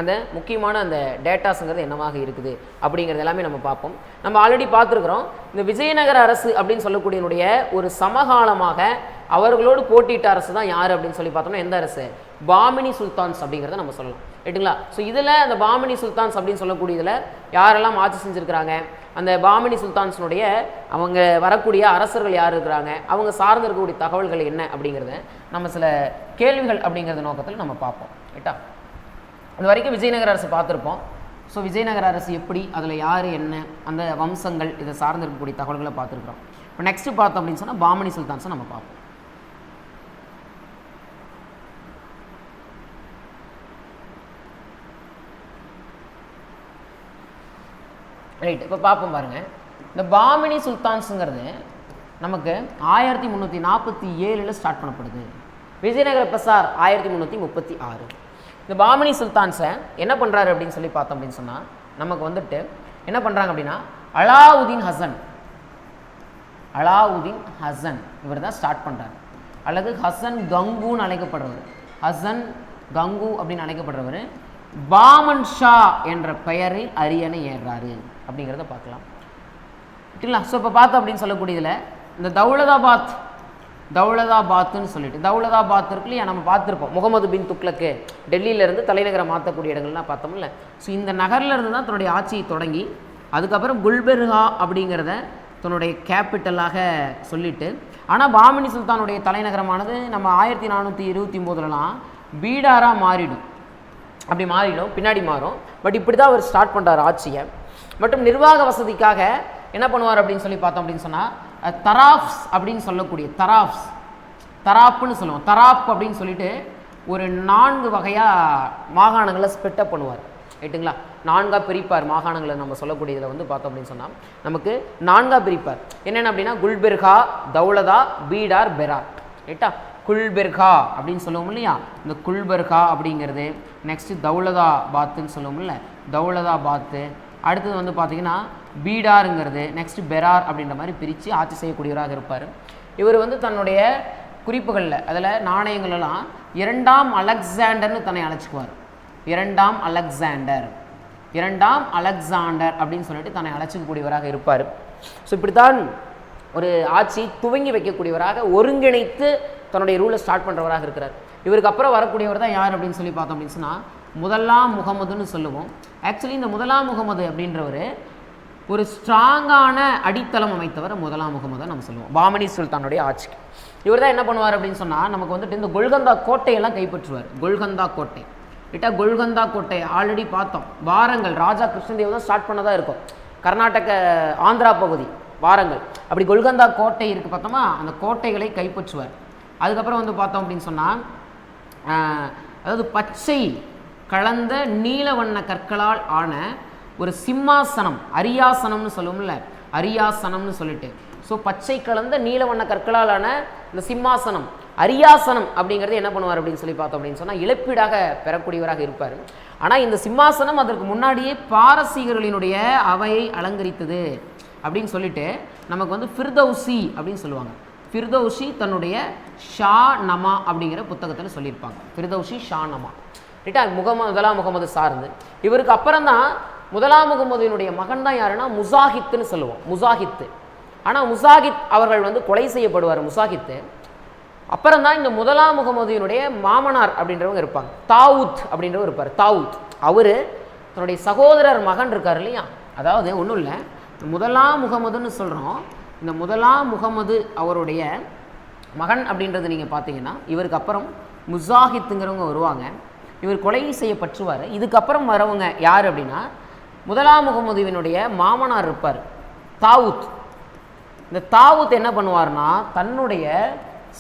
அந்த முக்கியமான அந்த டேட்டாஸுங்கிறது என்னவாக இருக்குது அப்படிங்கிறது எல்லாமே நம்ம பார்ப்போம். நம்ம ஆல்ரெடி பார்த்துருக்குறோம். இந்த விஜயநகர அரசு அப்படின்னு சொல்லக்கூடியனுடைய ஒரு சமகாலமாக அவர்களோடு போட்டியிட்ட அரசு தான் யார் அப்படின்னு சொல்லி பார்த்தோம்னா எந்த அரசு? பாமினி சுல்தான்ஸ் அப்படிங்கிறத நம்ம சொல்லலாம். ரைட்டுங்களா? ஸோ இதில் அந்த பாமினி சுல்தான்ஸ் அப்படின்னு சொல்லக்கூடியதில் யாரெல்லாம் ஆட்சி செஞ்சுருக்கிறாங்க, அந்த பாமினி சுல்தான்ஸினுடைய அவங்க வரக்கூடிய அரசர்கள் யார் இருக்கிறாங்க, அவங்க சார்ந்து இருக்கக்கூடிய தகவல்கள் என்ன அப்படிங்கிறத நம்ம சில கேள்விகள் அப்படிங்கிறத நோக்கத்தில் நம்ம பார்ப்போம். ரைட்டா? அது வரைக்கும் விஜயநகர அரசு பார்த்துருப்போம். ஸோ விஜயநகர அரசு எப்படி, அதில் யார் என்ன, அந்த வம்சங்கள் இதை சார்ந்து இருக்கக்கூடிய தகவல்களை பார்த்துருக்குறோம். இப்போ நெக்ஸ்ட்டு பார்த்தோம் அப்படின்னு சொன்னால் பாமினி சுல்தான்ஸை நம்ம பார்ப்போம். ரைட், இப்போ பார்ப்போம் பாருங்கள். இந்த பாமினி சுல்தான்ஸுங்கிறது நமக்கு 1347 ஸ்டார்ட் பண்ணப்படுது. விஜயநகர பிரசார் 1336. இந்த பாமினி சுல்தான்ஸை என்ன பண்ணுறாரு அப்படின்னு சொல்லி பார்த்தோம் அப்படின்னு சொன்னால் நமக்கு வந்துட்டு என்ன பண்ணுறாங்க அப்படின்னா அலாவுதீன் ஹசன் இவர் தான் ஸ்டார்ட் பண்ணுறாரு. அல்லது ஹசன் கங்குன்னு அழைக்கப்படுறவர், ஹசன் கங்கு அப்படின்னு அழைக்கப்படுறவர் பாமன் ஷா என்ற பெயரில் அரியணை ஏறுறாரு அப்படிங்கிறத பார்க்கலாம். ஓகேங்களா? ஸோ இப்போ பார்த்தோம் அப்படின்னு சொல்லக்கூடியதில் இந்த தௌலதாபாத்துன்னு சொல்லிட்டு தௌலதாபாத் இருக்கு இல்லையா, நம்ம பார்த்துருப்போம். முகமது பின் துக்ளக்கு டெல்லியிலேருந்து தலைநகரை மாற்றக்கூடிய இடங்கள்லாம் பார்த்தோம்ல. ஸோ இந்த நகர்லேருந்து தான் தன்னுடைய ஆட்சியை தொடங்கி அதுக்கப்புறம் குல்பெர்கா அப்படிங்கிறத தன்னுடைய கேபிட்டலாக சொல்லிட்டு, ஆனால் பாமினி சுல்தானுடைய தலைநகரமானது நம்ம 1429 பீடாராக மாறிடும். அப்படி மாறிடும், பின்னாடி மாறும். பட் இப்படி தான் அவர் ஸ்டார்ட் பண்ணுறார் ஆட்சியை. மற்றும் நிர்வாக வசதிக்காக என்ன பண்ணுவார் அப்படின்னு சொல்லி பார்த்தோம் அப்படின்னு சொன்னால் தராஃப்ஸ் அப்படின்னு சொல்லக்கூடிய தராப்புன்னு சொல்லுவோம். தராப் அப்படின்னு சொல்லிட்டு ஒரு 4 வகையாக மாகாணங்களை ஸ்பிட்டப் பண்ணுவார். ரைட்டுங்களா? 4ஆக பிரிப்பார் மாகாணங்களை. நம்ம சொல்லக்கூடியதில் வந்து பார்த்தோம் அப்படின்னு சொன்னால் நமக்கு 4ஆக பிரிப்பார். என்னென்ன அப்படின்னா குல்பெர்கா, தௌலதா, பீடார், பெரார். ரைட்டா? குல்பெர்கா அப்படின்னு சொல்லுவோம் இல்லையா, இந்த குல்பெர்கா அப்படிங்கிறது. நெக்ஸ்ட்டு தௌலதாபாத்துன்னு சொல்லுவோம்ல, தௌலதாபாத்து. அடுத்தது வந்து பார்த்திங்கன்னா பீடாருங்கிறது, நெக்ஸ்ட்டு பெரார் அப்படின்ற மாதிரி பிரித்து ஆட்சி செய்யக்கூடியவராக இருப்பார். இவர் வந்து தன்னுடைய குறிப்புகளில் அதில் நாணயங்களெல்லாம் 2ஆம் அலெக்சாண்டர்னு தன்னை அழைச்சிக்குவார். 2ஆம் அலெக்சாண்டர் அப்படின்னு சொல்லிட்டு தன்னை அழைச்சிக்கக்கூடியவராக இருப்பார். ஸோ இப்படித்தான் ஒரு ஆட்சி துவங்கி வைக்கக்கூடியவராக ஒருங்கிணைத்து தன்னுடைய ரூலை ஸ்டார்ட் பண்ணுறவராக இருக்கிறார். இவருக்கு அப்புறம் வரக்கூடியவர் தான் யார் அப்படின்னு சொல்லி பார்த்தோம் அப்படின்னு சொன்னால் முதலாம் முகமதுன்னு சொல்லுவோம். ஆக்சுவலி இந்த முதலாம் முகமது அப்படின்றவர் ஒரு ஸ்ட்ராங்கான அடித்தளம் அமைத்தவர். முதலாம் முகமதை நம்ம சொல்லுவோம் பாமினி சுல்தானுடைய ஆட்சிக்கு. இவர் தான் என்ன பண்ணுவார் அப்படின்னு சொன்னால் நமக்கு வந்துட்டு இந்த கொல்கந்தா கோட்டையெல்லாம் கைப்பற்றுவார். கொல்கந்தா கோட்டை ரைட்டா? கொல்கந்தா கோட்டை ஆல்ரெடி பார்த்தோம். வாரங்கள் ராஜா கிருஷ்ணதேவ் தான் ஸ்டார்ட் பண்ணதாக இருக்கும். கர்நாடக ஆந்திரா பகுதி வாரங்கள். அப்படி கொல்கந்தா கோட்டை இருக்குது பார்த்தோமா, அந்த கோட்டைகளை கைப்பற்றுவார். அதுக்கப்புறம் வந்து பார்த்தோம் அப்படின்னு சொன்னால் அதாவது பச்சை கலந்த நீல வண்ண கற்களால் ஆன ஒரு சிம்மாசனம், அரியாசனம்னு சொல்லுவோம்ல, அரியாசனம்னு சொல்லிட்டு. ஸோ பச்சை கலந்த நீல வண்ண கற்களால் ஆன இந்த சிம்மாசனம், அரியாசனம் அப்படிங்கிறது என்ன பண்ணுவார் அப்படின்னு சொல்லி பார்த்தோம் அப்படின்னு சொன்னால் இழப்பீடாக பெறக்கூடியவராக இருப்பார். ஆனால் இந்த சிம்மாசனம் அதற்கு முன்னாடியே பாரசீகர்களினுடைய அவையை அலங்கரித்தது அப்படின்னு சொல்லிட்டு நமக்கு வந்து ஃபிர்தௌசி அப்படின்னு சொல்லுவாங்க. ஃபிர்தௌசி தன்னுடைய ஷா நமா அப்படிங்கிற புத்தகத்தில் சொல்லியிருப்பாங்க. ஃபிர்தௌசி ஷா நமா ரைட்டா? முதலாம் முகமது சார்ந்து. இவருக்கு அப்புறம் தான் முதலாம் முகமதினுடைய மகன் தான் யாருன்னா முசாஹித்துன்னு சொல்லுவோம். முசாஹித்து. ஆனால் முசாஹித் அவர்கள் வந்து கொலை செய்யப்படுவார். முசாஹித்து அப்புறம் தான் இந்த முதலாம் முகமதியினுடைய மாமனார் அப்படின்றவங்க இருப்பாங்க. தாவூத் அப்படின்றவர் இருப்பார். தாவூத் அவர் தன்னுடைய சகோதரர் மகன் இருக்கார் இல்லையா, அதாவது ஒன்றும் இல்லை, முதலாம் முகமதுன்னு சொல்கிறோம். இந்த முதலாம் முகமது அவருடைய மகன் அப்படின்றது நீங்கள் பார்த்தீங்கன்னா இவருக்கு அப்புறம் முசாஹித்துங்கிறவங்க வருவாங்க. இவர் கொலை செய்யப்பட்டுருவார். இதுக்கப்புறம் வரவங்க யார் அப்படின்னா முதலாம் முகமதுவினுடைய மாமனார் இருப்பார் தாவூத். இந்த தாவூத் என்ன பண்ணுவார்னா தன்னுடைய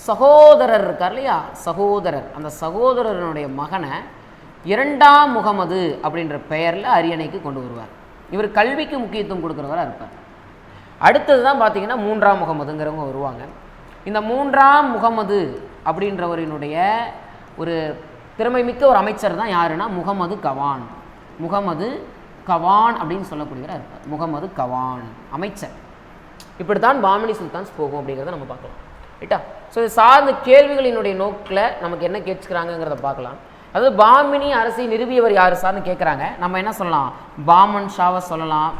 சகோதரர் இருக்கார் இல்லையா, சகோதரர், அந்த சகோதரனுடைய மகனை 2ஆம் முகமது அப்படின்ற பெயரில் அரியணைக்கு கொண்டு வருவார். இவர் கல்விக்கு முக்கியத்துவம் கொடுக்குறவராக இருப்பார். அடுத்தது தான் பார்த்தீங்கன்னா 3ஆம் முகமதுங்கிறவங்க வருவாங்க. இந்த 3ஆம் முகமது அப்படின்றவரினுடைய ஒரு திறமைமிக்க ஒரு அமைச்சர் தான் யாருன்னா முகமது கவான் அப்படின்னு சொல்லக்கூடியவராக இருப்பார். முகமது கவான் அமைச்சர். இப்படி தான் பாமினி சுல்தான்ஸ் போகும் அப்படிங்கிறத நம்ம பார்க்கலாம் ரைட்டா? ஸோ இது சார்ந்த கேள்விகளினுடைய நோக்கில் நமக்கு என்ன கேட்குறாங்கிறத பார்க்கலாம். அதாவது பாமினி அரசை நிறுவியவர் யார் சார்னு கேட்குறாங்க. நம்ம என்ன சொல்லலாம், பாமன் ஷாவை சொல்லலாம்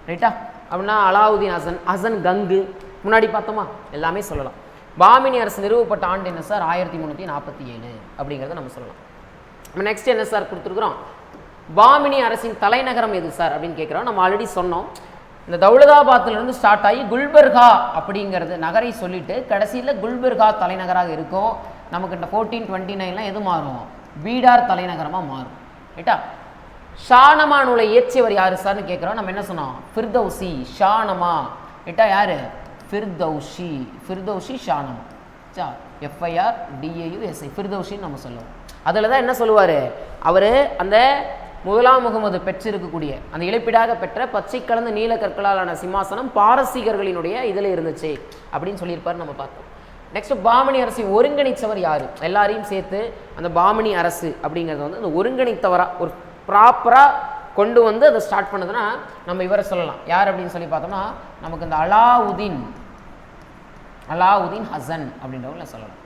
ரைட்டா? அப்படின்னா அலாவுதீன் ஹசன் கங்கு முன்னாடி பார்த்தோமா, எல்லாமே சொல்லலாம். பாமினி அரசு நிறுவப்பட்ட ஆண்டு என்ன சார் 1347 அப்படிங்கிறத நம்ம சொல்லலாம். நம்ம நெக்ஸ்ட் என்ன சார் கொடுத்துருக்குறோம், பாமினி அரசின் தலைநகரம் எது சார் அப்படின்னு கேட்குறோம். நம்ம ஆல்ரெடி சொன்னோம், இந்த தௌலதாபாத்லேருந்து ஸ்டார்ட் ஆகி குல்பர்கா அப்படிங்கிறது நகரை சொல்லிட்டு கடைசியில் குல்பர்கா தலைநகராக இருக்கும். நமக்கு இந்த 1429 எது மாறும், பீடார் தலைநகரமாக மாறும். ரைட்டா. ஷானமா நூலை இயற்றியவர் யார் சார்னு கேட்குறோம். நம்ம என்ன சொன்னோம், ஃபிர்தௌசி. ஷானமா ரைட்டா யார், ஃபிர்தௌசி ஷானமா. FIRDAUSI ஃபிர்தௌசின்னு நம்ம சொல்லுவோம். அதில் தான் என்ன சொல்லுவார் அவர், அந்த முதலாம் முகமது பெற்றிருக்கக்கூடிய அந்த இழப்பீடாக பெற்ற பச்சை கலந்த நீல கற்களாலான சிம்மாசனம் பாரசீகர்களினுடைய இதில் இருந்துச்சு அப்படின்னு சொல்லியிருப்பார். நம்ம பார்த்தோம். நெக்ஸ்ட் பாமணி அரசை ஒருங்கிணைச்சவர் யார், எல்லாரையும் சேர்த்து அந்த பாமணி அரசு அப்படிங்கிறது வந்து அந்த ஒருங்கிணைத்தவராக ஒரு ப்ராப்பராக கொண்டு வந்து அதை ஸ்டார்ட் பண்ணதுன்னா நம்ம இவரை சொல்லலாம். யார் அப்படின்னு சொல்லி பார்த்தோம்னா நமக்கு இந்த அலாவுதீன் ஹசன் அப்படின்றவங்கள சொல்லலாம்.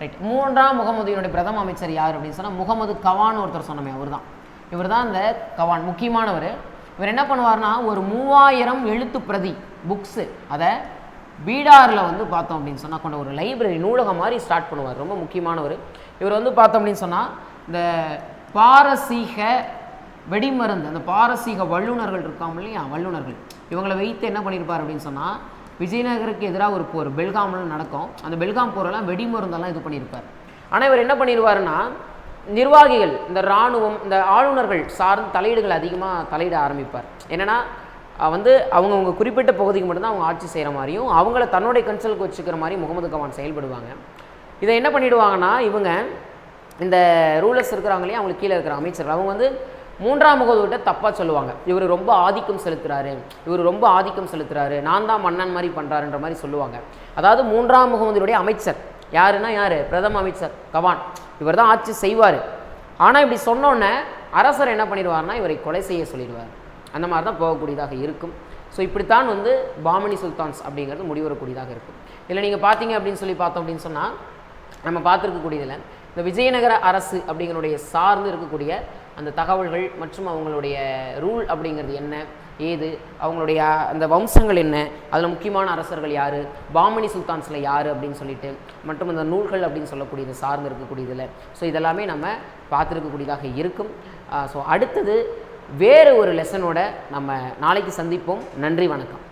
ரைட். 3ஆம் முகமதியினுடைய பிரதம அமைச்சர் யார் அப்படின்னு சொன்னால் முகமது கவான் ஒருத்தர் சொன்னமே, இவர் தான் இந்த கவான் முக்கியமானவர். இவர் என்ன பண்ணுவார்னா ஒரு 3000 எழுத்து பிரதி புக்ஸு அதை பீடாரில் வந்து பார்த்தோம் அப்படின்னு சொன்னால் கொண்ட ஒரு லைப்ரரி நூலகம் மாதிரி ஸ்டார்ட் பண்ணுவார். ரொம்ப முக்கியமானவர் இவர். வந்து பார்த்தோம் அப்படின்னு சொன்னால் இந்த பாரசீக வெடிமருந்து, அந்த பாரசீக வல்லுநர்கள் இருக்காங்க இல்லையா, வல்லுநர்கள் இவங்களை வைத்து என்ன பண்ணியிருப்பார் அப்படின்னு சொன்னால் விஜயநகருக்கு எதிராக ஒரு போர் பெல்காமில் நடக்கும். அந்த பெல்காம் போரெல்லாம் வெடிமருந்தெல்லாம் இது பண்ணியிருப்பார். ஆனால் இவர் என்ன பண்ணிடுவாருன்னா நிர்வாகிகள், இந்த இராணுவம், இந்த ஆளுநர்கள் சார்ந்த தலையீடுகள் அதிகமாக தலையிட ஆரம்பிப்பார். என்னென்னா வந்து அவங்கவுங்க குறிப்பிட்ட பகுதிக்கு மட்டும்தான் அவங்க ஆட்சி செய்கிற மாதிரியும் அவங்கள தன்னுடைய கன்சலுக்கு வச்சுக்கிற மாதிரி முகமது கவான் செயல்படுவாங்க. இதை என்ன பண்ணிவிடுவாங்கன்னா இவங்க இந்த ரூலர்ஸ் இருக்கிறாங்க இல்லையா, அவங்களுக்கு கீழே இருக்கிற அமைச்சர்கள், அவங்க வந்து 3ஆம் முகமதுகிட்ட தப்பாக சொல்லுவாங்க. இவர் ரொம்ப ஆதிக்கம் செலுத்துறாரு, நான் தான் மன்னன் மாதிரி பண்ணுறாருன்ற மாதிரி சொல்லுவாங்க. அதாவது 3ஆம் முகமதுடைய அமைச்சர் யாருன்னா யார், பிரதம அமைச்சர் கவான், இவர் தான் ஆட்சி செய்வார். ஆனால் இப்படி சொன்னோன்னே அரசர் என்ன பண்ணிடுவார்னா இவரை கொலை செய்ய சொல்லிடுவார். அந்த மாதிரி தான் போகக்கூடியதாக இருக்கும். ஸோ இப்படித்தான் வந்து பாமணி சுல்தான்ஸ் அப்படிங்கிறது முடிவரக்கூடியதாக இருக்கும். இதில் நீங்கள் பார்த்தீங்க அப்படின்னு சொல்லி பார்த்தோம் அப்படின்னு சொன்னால் நம்ம பார்த்துருக்கக்கூடியதில் இந்த விஜயநகர அரசு அப்படிங்கிறனுடைய சார்ந்து இருக்கக்கூடிய அந்த தகவல்கள் மற்றும் அவங்களுடைய ரூல் அப்படிங்கிறது என்ன ஏது, அவங்களுடைய அந்த வம்சங்கள் என்ன, அதில் முக்கியமான அரசர்கள் யார், பாமணி சுல்தான்ஸில் யார் அப்படின்னு சொல்லிட்டு, மற்றும் அந்த நூல்கள் அப்படின்னு சொல்லக்கூடியது சார்ந்து இருக்கக்கூடியதில். ஸோ இதெல்லாமே நம்ம பார்த்துருக்கக்கூடியதாக இருக்கும். ஸோ அடுத்தது வேறு ஒரு லெசனோட நம்ம நாளைக்கு சந்திப்போம். நன்றி, வணக்கம்.